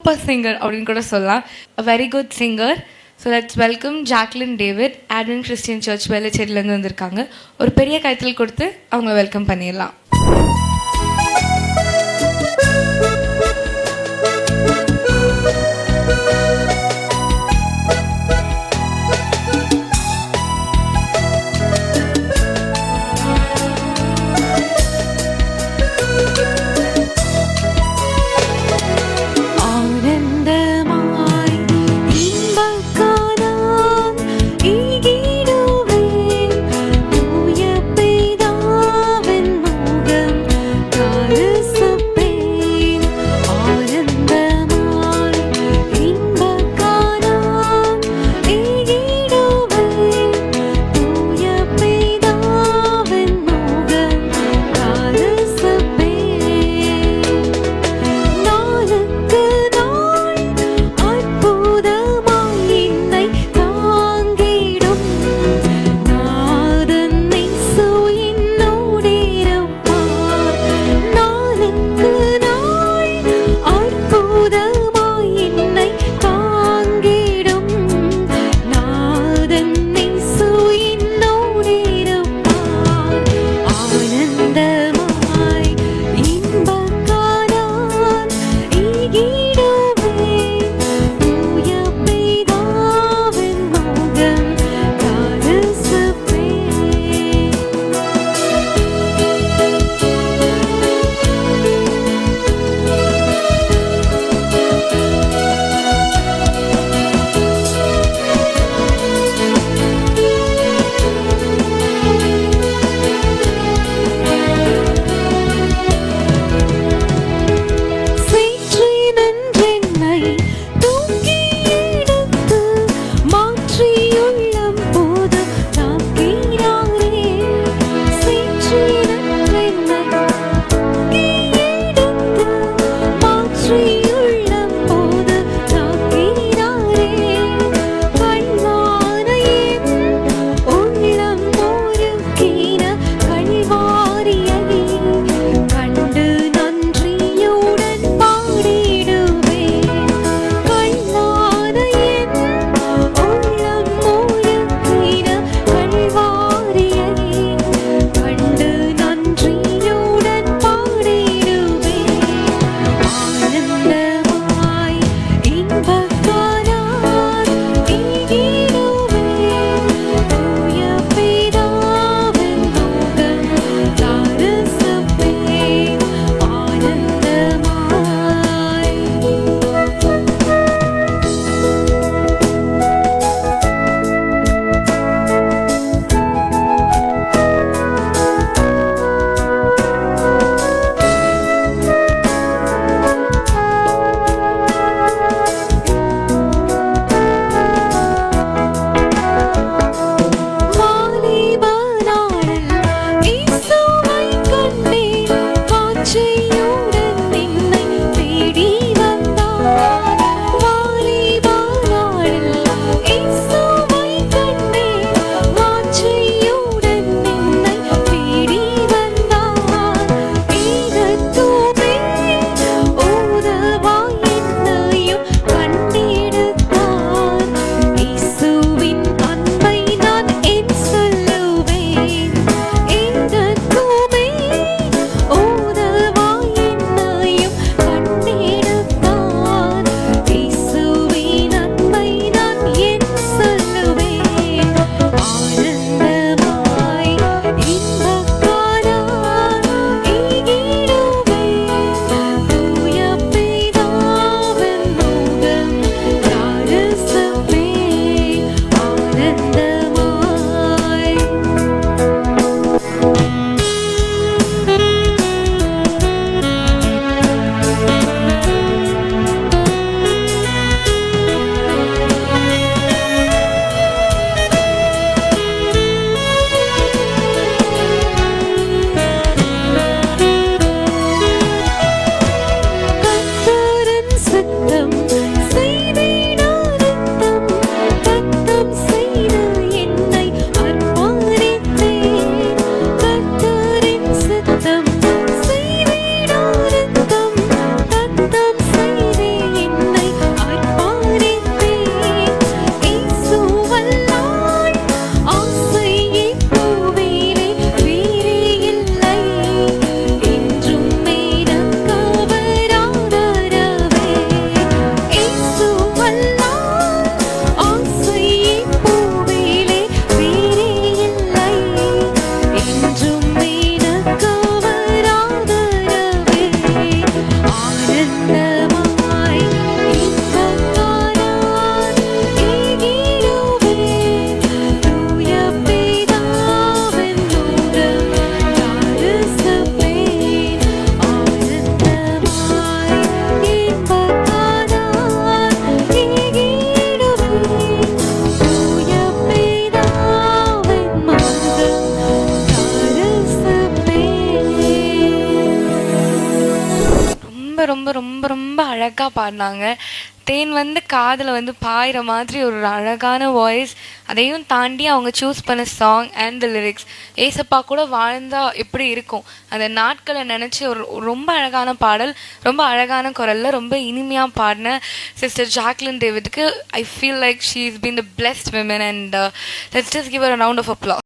Super singer அப்படின்னு கூட சொல்லலாம். A very good singer. So let's welcome Jacqueline David, Advent Christian church வேளச்சேரியிலேருந்து வந்திருக்காங்க. ஒரு பெரிய கைத்தல் கொடுத்து அவங்க வெல்கம் பண்ணிடலாம். அழகாக பாடினாங்க. தேன் வந்து காதில் வந்து பாயிற மாதிரி ஒரு அழகான வாய்ஸ். அதையும் தாண்டி அவங்க சூஸ் பண்ண சாங் அண்ட் த லிரிக்ஸ், ஏசப்பா கூட வாழ்ந்தா எப்படி இருக்கும் அந்த நாட்களை நினச்சி ஒரு ரொம்ப அழகான பாடல், ரொம்ப அழகான குரலில் ரொம்ப இனிமையாக பாடின சிஸ்டர் ஜாக்லின் டேவிட்க்கு I feel like she is been the blessed women. And let's just give a round of applause.